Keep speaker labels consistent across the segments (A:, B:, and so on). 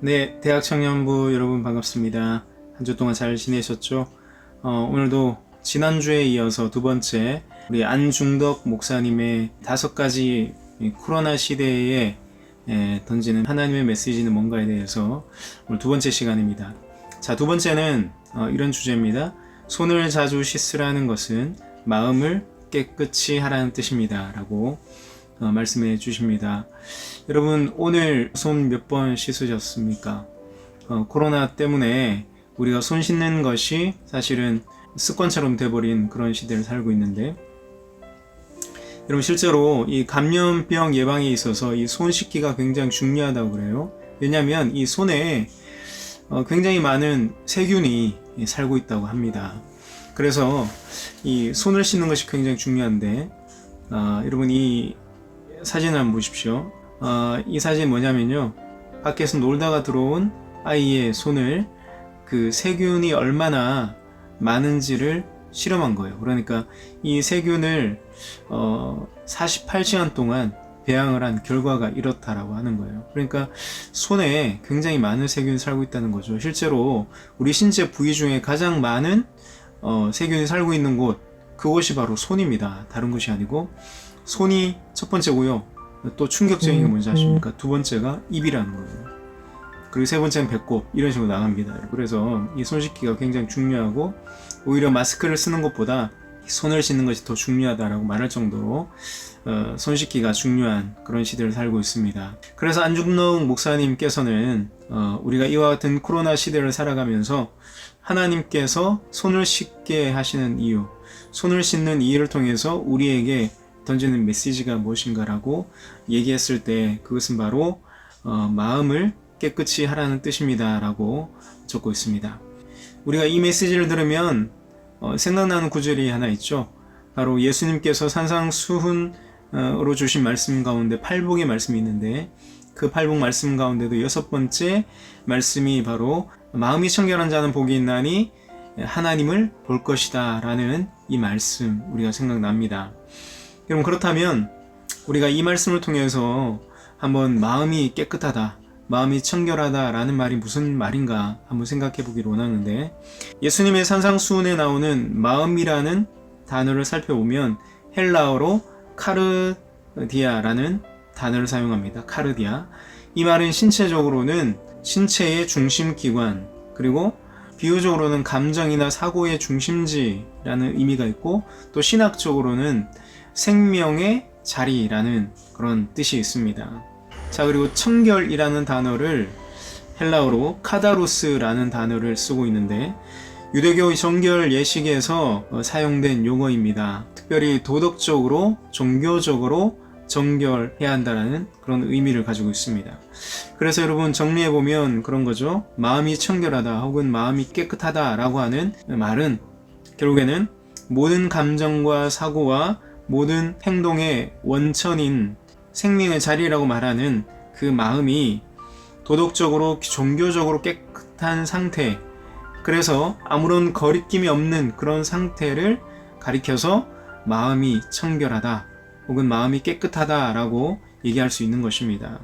A: 네, 대학 청년부 여러분 반갑습니다. 한 주 동안 잘 지내셨죠? 오늘도 지난주에 이어서 두 번째 우리 안중덕 목사님의 5가지 코로나 시대에 던지는 하나님의 메시지는 뭔가에 대해서 오늘 두 번째 시간입니다. 자, 두 번째는 이런 주제입니다. 손을 자주 씻으라는 것은 마음을 깨끗이 하라는 뜻입니다. 라고 말씀해 주십니다. 여러분, 오늘 손 몇 번 씻으셨습니까? 코로나 때문에 우리가 손 씻는 것이 사실은 습관처럼 돼버린 그런 시대를 살고 있는데, 여러분, 실제로 이 감염병 예방에 있어서 이 손 씻기가 굉장히 중요하다고 그래요. 왜냐하면 이 손에 굉장히 많은 세균이 살고 있다고 합니다. 그래서 이 손을 씻는 것이 굉장히 중요한데, 여러분, 이 사진을 한번 보십시오. 이 사진 뭐냐면요, 밖에서 놀다가 들어온 아이의 손을 그 세균이 얼마나 많은지를 실험한 거예요. 그러니까 이 세균을 48시간 동안 배양을 한 결과가 이렇다라고 하는 거예요. 그러니까 손에 굉장히 많은 세균이 살고 있다는 거죠. 실제로 우리 신체 부위 중에 가장 많은 세균이 살고 있는 곳, 그곳이 바로 손입니다. 다른 곳이 아니고, 손이 첫 번째고요. 또 충격적인 게 뭔지 아십니까? 두 번째가 입이라는 거예요. 그리고 세 번째는 배꼽, 이런 식으로 나갑니다. 그래서 이 손 씻기가 굉장히 중요하고, 오히려 마스크를 쓰는 것보다 손을 씻는 것이 더 중요하다라고 말할 정도로 손 씻기가 중요한 그런 시대를 살고 있습니다. 그래서 안중덕 목사님께서는 우리가 이와 같은 코로나 시대를 살아가면서 하나님께서 손을 씻게 하시는 이유, 손을 씻는 이유를 통해서 우리에게 던지는 메시지가 무엇인가라고 얘기했을 때, 그것은 바로 마음을 깨끗이 하라는 뜻입니다 라고 적고 있습니다. 우리가 이 메시지를 들으면 생각나는 구절이 하나 있죠. 바로 예수님께서 산상수훈으로 주신 말씀 가운데 팔복의 말씀이 있는데, 그 팔복 말씀 가운데도 6번째 말씀이 바로 마음이 청결한 자는 복이 있나니 하나님을 볼 것이다 라는 이 말씀, 우리가 생각납니다. 여러분, 그렇다면 우리가 이 말씀을 통해서 한번 마음이 깨끗하다, 마음이 청결하다 라는 말이 무슨 말인가 한번 생각해 보기를 원하는데, 예수님의 산상수훈에 나오는 마음이라는 단어를 살펴보면 헬라어로 카르디아라는 단어를 사용합니다. 카르디아. 이 말은 신체적으로는 신체의 중심기관, 그리고 비유적으로는 감정이나 사고의 중심지라는 의미가 있고, 또 신학적으로는 생명의 자리라는 그런 뜻이 있습니다. 자, 그리고 청결이라는 단어를 헬라어로 카다루스라는 단어를 쓰고 있는데, 유대교 정결 예식에서 사용된 용어입니다. 특별히 도덕적으로, 종교적으로 정결해야 한다는 그런 의미를 가지고 있습니다. 그래서 여러분, 정리해보면 그런 거죠. 마음이 청결하다 혹은 마음이 깨끗하다 라고 하는 말은 결국에는 모든 감정과 사고와 모든 행동의 원천인 생명의 자리라고 말하는 그 마음이 도덕적으로, 종교적으로 깨끗한 상태, 그래서 아무런 거리낌이 없는 그런 상태를 가리켜서 마음이 청결하다 혹은 마음이 깨끗하다 라고 얘기할 수 있는 것입니다.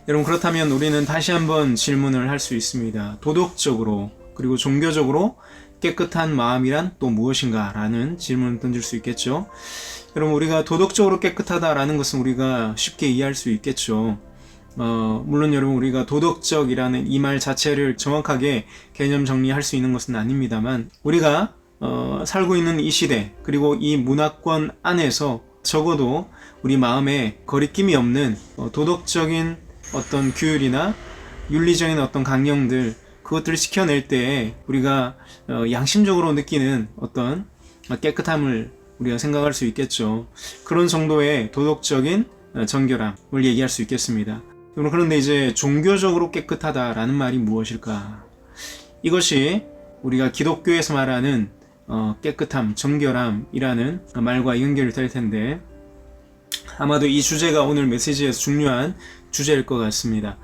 A: 여러분, 그렇다면 우리는 다시 한번 질문을 할 수 있습니다. 도덕적으로 그리고 종교적으로 깨끗한 마음이란 또 무엇인가 라는 질문을 던질 수 있겠죠. 여러분, 우리가 도덕적으로 깨끗하다라는 것은 우리가 쉽게 이해할 수 있겠죠. 물론 여러분, 우리가 도덕적이라는 이 말 자체를 정확하게 개념 정리할 수 있는 것은 아닙니다만, 우리가 살고 있는 이 시대, 그리고 이 문화권 안에서 적어도 우리 마음에 거리낌이 없는 도덕적인 어떤 규율이나 윤리적인 어떤 강령들, 그것들을 지켜낼 때 우리가 양심적으로 느끼는 어떤 깨끗함을 우리가 생각할 수 있겠죠. 그런 정도의 도덕적인 정결함을 얘기할 수 있겠습니다. 그런데 이제 종교적으로 깨끗하다라는 말이 무엇일까? 이것이 우리가 기독교에서 말하는 깨끗함, 정결함이라는 말과 연결이 될 텐데, 아마도 이 주제가 오늘 메시지에서 중요한 주제일 것 같습니다.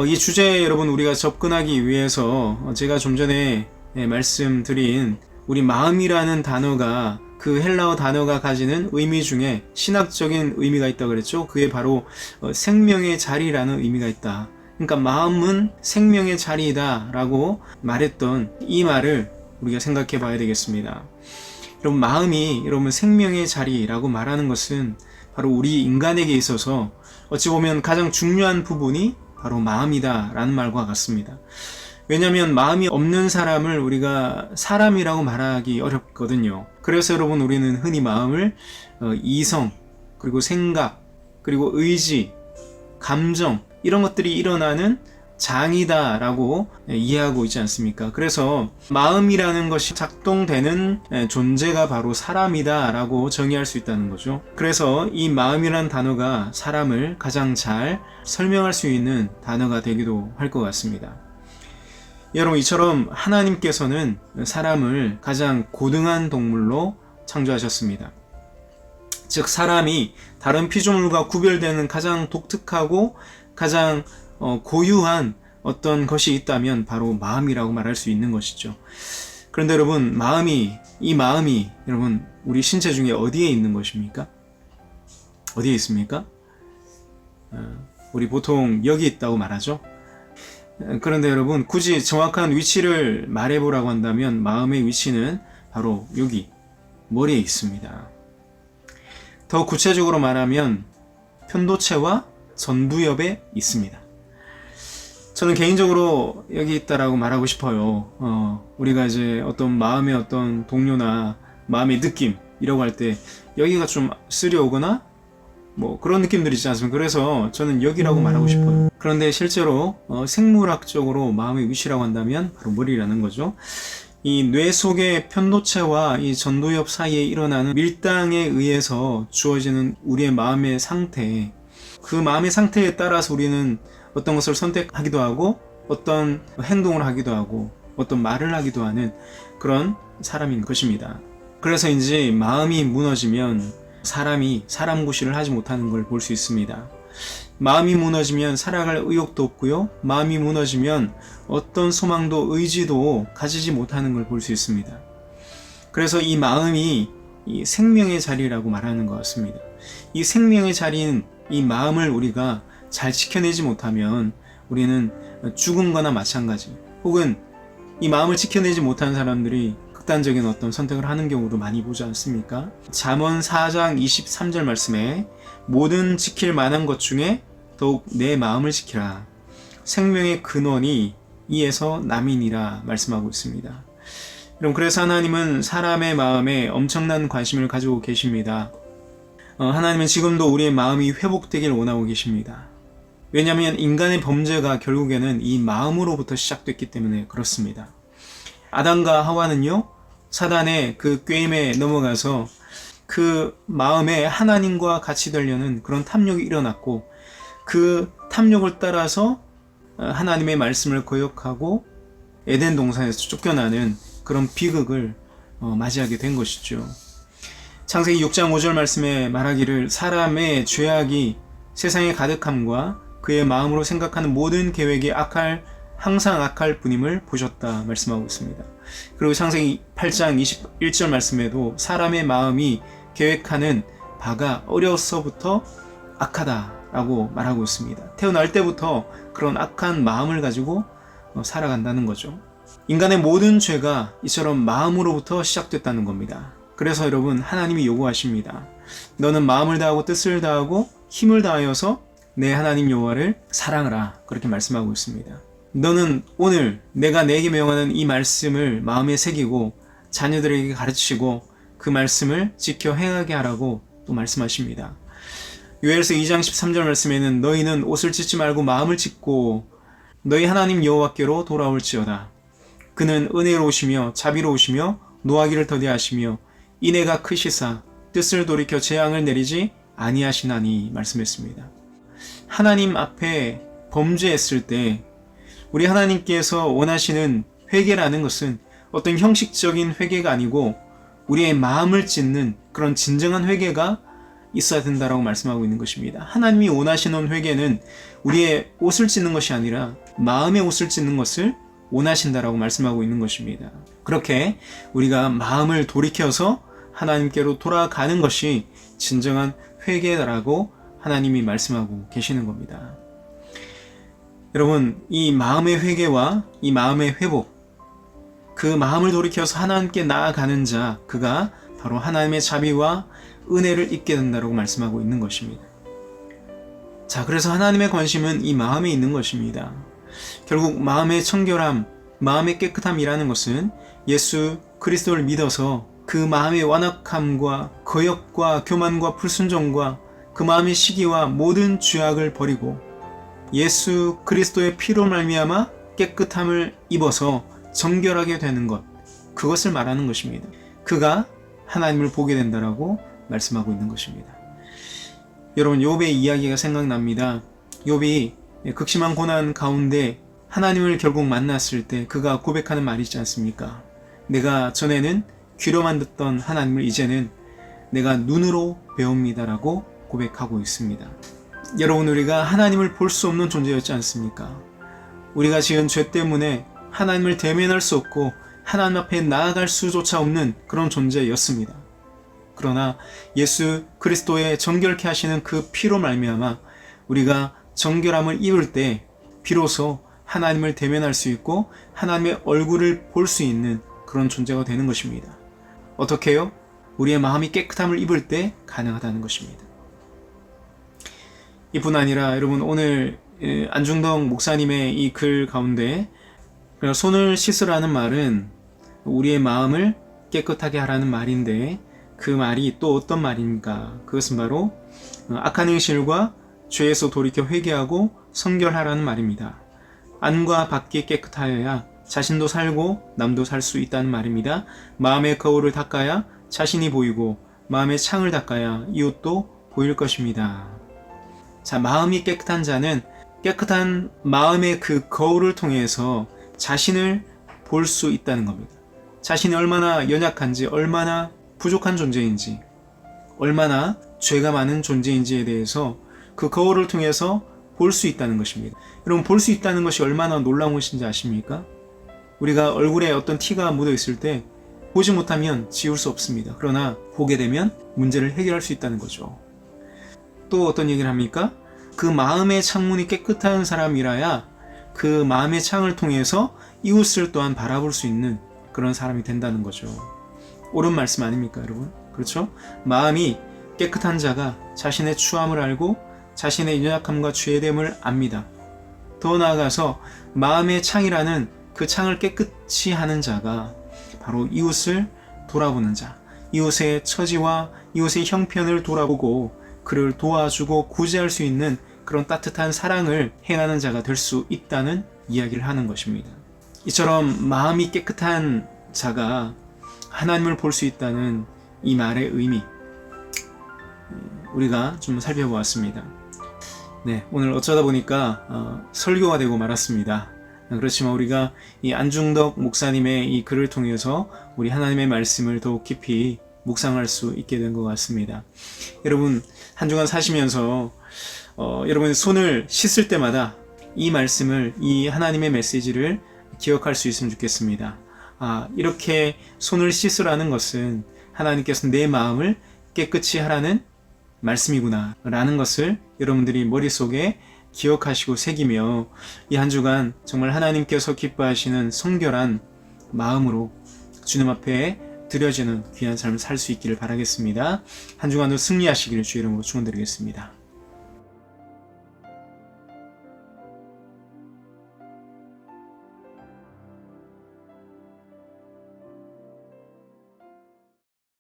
A: 이 주제에 여러분, 우리가 접근하기 위해서 제가 좀 전에 말씀드린 우리 마음이라는 단어가, 그 헬라어 단어가 가지는 의미 중에 신학적인 의미가 있다고 그랬죠. 그게 바로 생명의 자리라는 의미가 있다. 그러니까 마음은 생명의 자리이다 라고 말했던 이 말을 우리가 생각해 봐야 되겠습니다. 여러분, 마음이 여러분 생명의 자리라고 말하는 것은 바로 우리 인간에게 있어서 어찌 보면 가장 중요한 부분이 바로 마음이다 라는 말과 같습니다. 왜냐하면 마음이 없는 사람을 우리가 사람이라고 말하기 어렵거든요. 그래서 여러분, 우리는 흔히 마음을 이성, 그리고 생각, 그리고 의지, 감정, 이런 것들이 일어나는 장이다 라고 이해하고 있지 않습니까? 그래서 마음이라는 것이 작동되는 존재가 바로 사람이다 라고 정의할 수 있다는 거죠. 그래서 이 마음이라는 단어가 사람을 가장 잘 설명할 수 있는 단어가 되기도 할 것 같습니다. 여러분, 이처럼 하나님께서는 사람을 가장 고등한 동물로 창조하셨습니다. 즉, 사람이 다른 피조물과 구별되는 가장 독특하고 가장 고유한 어떤 것이 있다면 바로 마음이라고 말할 수 있는 것이죠. 그런데 여러분, 이 마음이 여러분 우리 신체 중에 어디에 있는 것입니까? 어디에 있습니까? 우리 보통 여기 있다고 말하죠. 그런데 여러분, 굳이 정확한 위치를 말해보라고 한다면 마음의 위치는 바로 여기 머리에 있습니다. 더 구체적으로 말하면 편도체와 전두엽에 있습니다. 저는 개인적으로 여기 있다라고 말하고 싶어요. 우리가 이제 어떤 마음의 어떤 동료나 마음의 느낌이라고 할 때 여기가 좀 쓰려오거나 뭐 그런 느낌들이 있지 않습니까? 그래서 저는 여기라고 말하고 싶어요. 그런데 실제로 생물학적으로 마음의 위치라고 한다면 바로 머리라는 거죠. 이 뇌 속의 편도체와 이 전두엽 사이에 일어나는 밀당에 의해서 주어지는 우리의 마음의 상태, 그 마음의 상태에 따라서 우리는 어떤 것을 선택하기도 하고 어떤 행동을 하기도 하고 어떤 말을 하기도 하는 그런 사람인 것입니다. 그래서인지 마음이 무너지면 사람이 사람 구실을 하지 못하는 걸 볼 수 있습니다. 마음이 무너지면 살아갈 의욕도 없고요. 마음이 무너지면 어떤 소망도 의지도 가지지 못하는 걸 볼 수 있습니다. 그래서 이 마음이 이 생명의 자리라고 말하는 것 같습니다. 이 생명의 자리인 이 마음을 우리가 잘 지켜내지 못하면 우리는 죽은 거나 마찬가지, 혹은 이 마음을 지켜내지 못하는 사람들이 극단적인 어떤 선택을 하는 경우도 많이 보지 않습니까? 잠언 4장 23절 말씀에 모든 지킬 만한 것 중에 더욱 내 마음을 지키라. 생명의 근원이 이에서 남이니라 말씀하고 있습니다. 여러분, 그래서 하나님은 사람의 마음에 엄청난 관심을 가지고 계십니다. 하나님은 지금도 우리의 마음이 회복되길 원하고 계십니다. 왜냐하면 인간의 범죄가 결국에는 이 마음으로부터 시작됐기 때문에 그렇습니다. 아담과 하와는요, 사단의 그 꾀임에 넘어가서 그 마음에 하나님과 같이 되려는 그런 탐욕이 일어났고, 그 탐욕을 따라서 하나님의 말씀을 거역하고 에덴 동산에서 쫓겨나는 그런 비극을 맞이하게 된 것이죠. 창세기 6장 5절 말씀에 말하기를 사람의 죄악이 세상에 가득함과 그의 마음으로 생각하는 모든 계획이 항상 악할 뿐임을 보셨다 말씀하고 있습니다. 그리고 창세기 8장 21절 말씀에도 사람의 마음이 계획하는 바가 어려서부터 악하다라고 말하고 있습니다. 태어날 때부터 그런 악한 마음을 가지고 살아간다는 거죠. 인간의 모든 죄가 이처럼 마음으로부터 시작됐다는 겁니다. 그래서 여러분, 하나님이 요구하십니다. 너는 마음을 다하고 뜻을 다하고 힘을 다하여서 내 하나님 여호와를 사랑하라, 그렇게 말씀하고 있습니다. 너는 오늘 내가 내게 명하는 이 말씀을 마음에 새기고 자녀들에게 가르치고 그 말씀을 지켜 행하게 하라고 또 말씀하십니다. 요엘서 2장 13절 말씀에는 너희는 옷을 찢지 말고 마음을 찢고 너희 하나님 여호와께로 돌아올지어다. 그는 은혜로우시며 자비로우시며 노하기를 더디하시며 인애가 크시사 뜻을 돌이켜 재앙을 내리지 아니하시나니 말씀했습니다. 하나님 앞에 범죄했을 때 우리 하나님께서 원하시는 회개라는 것은 어떤 형식적인 회개가 아니고 우리의 마음을 찢는 그런 진정한 회개가 있어야 된다라고 말씀하고 있는 것입니다. 하나님이 원하시는 회개는 우리의 옷을 찢는 것이 아니라 마음의 옷을 찢는 것을 원하신다라고 말씀하고 있는 것입니다. 그렇게 우리가 마음을 돌이켜서 하나님께로 돌아가는 것이 진정한 회개라고 하나님이 말씀하고 계시는 겁니다. 여러분, 이 마음의 회개와 이 마음의 회복, 그 마음을 돌이켜서 하나님께 나아가는 자, 그가 바로 하나님의 자비와 은혜를 입게 된다고 말씀하고 있는 것입니다. 자, 그래서 하나님의 관심은 이 마음에 있는 것입니다. 결국 마음의 청결함, 마음의 깨끗함이라는 것은 예수 그리스도를 믿어서 그 마음의 완악함과 거역과 교만과 불순종과 그 마음의 시기와 모든 죄악을 버리고 예수 그리스도의 피로 말미암아 깨끗함을 입어서 정결하게 되는 것, 그것을 말하는 것입니다. 그가 하나님을 보게 된다라고 말씀하고 있는 것입니다. 여러분, 욥의 이야기가 생각납니다. 욥이 극심한 고난 가운데 하나님을 결국 만났을 때 그가 고백하는 말이 있지 않습니까? 내가 전에는 귀로만 듣던 하나님을 이제는 내가 눈으로 배웁니다라고 고백하고 있습니다. 여러분, 우리가 하나님을 볼 수 없는 존재였지 않습니까? 우리가 지은 죄 때문에 하나님을 대면할 수 없고 하나님 앞에 나아갈 수조차 없는 그런 존재였습니다. 그러나 예수 그리스도의 정결케 하시는 그 피로 말미암아 우리가 정결함을 입을 때 비로소 하나님을 대면할 수 있고 하나님의 얼굴을 볼 수 있는 그런 존재가 되는 것입니다. 어떻게요? 우리의 마음이 깨끗함을 입을 때 가능하다는 것입니다. 이뿐 아니라 여러분, 오늘 안중덕 목사님의 이 글 가운데 손을 씻으라는 말은 우리의 마음을 깨끗하게 하라는 말인데, 그 말이 또 어떤 말인가? 그것은 바로 악한 행실과 죄에서 돌이켜 회개하고 성결하라는 말입니다. 안과 밖이 깨끗하여야 자신도 살고 남도 살 수 있다는 말입니다. 마음의 거울을 닦아야 자신이 보이고 마음의 창을 닦아야 이웃도 보일 것입니다. 자, 마음이 깨끗한 자는 깨끗한 마음의 그 거울을 통해서 자신을 볼 수 있다는 겁니다. 자신이 얼마나 연약한지, 얼마나 부족한 존재인지, 얼마나 죄가 많은 존재인지에 대해서 그 거울을 통해서 볼 수 있다는 것입니다. 여러분, 볼 수 있다는 것이 얼마나 놀라운 것인지 아십니까? 우리가 얼굴에 어떤 티가 묻어 있을 때 보지 못하면 지울 수 없습니다. 그러나 보게 되면 문제를 해결할 수 있다는 거죠. 또 어떤 얘기를 합니까? 그 마음의 창문이 깨끗한 사람이라야 그 마음의 창을 통해서 이웃을 또한 바라볼 수 있는 그런 사람이 된다는 거죠. 옳은 말씀 아닙니까, 여러분? 그렇죠? 마음이 깨끗한 자가 자신의 추함을 알고 자신의 연약함과 죄됨을 압니다. 더 나아가서 마음의 창이라는 그 창을 깨끗이 하는 자가 바로 이웃을 돌아보는 자, 이웃의 처지와 이웃의 형편을 돌아보고 그를 도와주고 구제할 수 있는 그런 따뜻한 사랑을 행하는 자가 될 수 있다는 이야기를 하는 것입니다. 이처럼 마음이 깨끗한 자가 하나님을 볼 수 있다는 이 말의 의미, 우리가 좀 살펴보았습니다. 네, 오늘 어쩌다 보니까 설교가 되고 말았습니다. 그렇지만 우리가 이 안중덕 목사님의 이 글을 통해서 우리 하나님의 말씀을 더욱 깊이 묵상할 수 있게 된 것 같습니다. 여러분, 한 주간 사시면서 여러분 손을 씻을 때마다 이 말씀을, 이 하나님의 메시지를 기억할 수 있으면 좋겠습니다. 이렇게 손을 씻으라는 것은 하나님께서 내 마음을 깨끗이 하라는 말씀이구나 라는 것을 여러분들이 머릿속에 기억하시고 새기며 이 한 주간 정말 하나님께서 기뻐하시는 성결한 마음으로 주님 앞에 드려지는 귀한 삶을 살 수 있기를 바라겠습니다. 한 주간도 승리하시기를 주의 이름으로 축원드리겠습니다.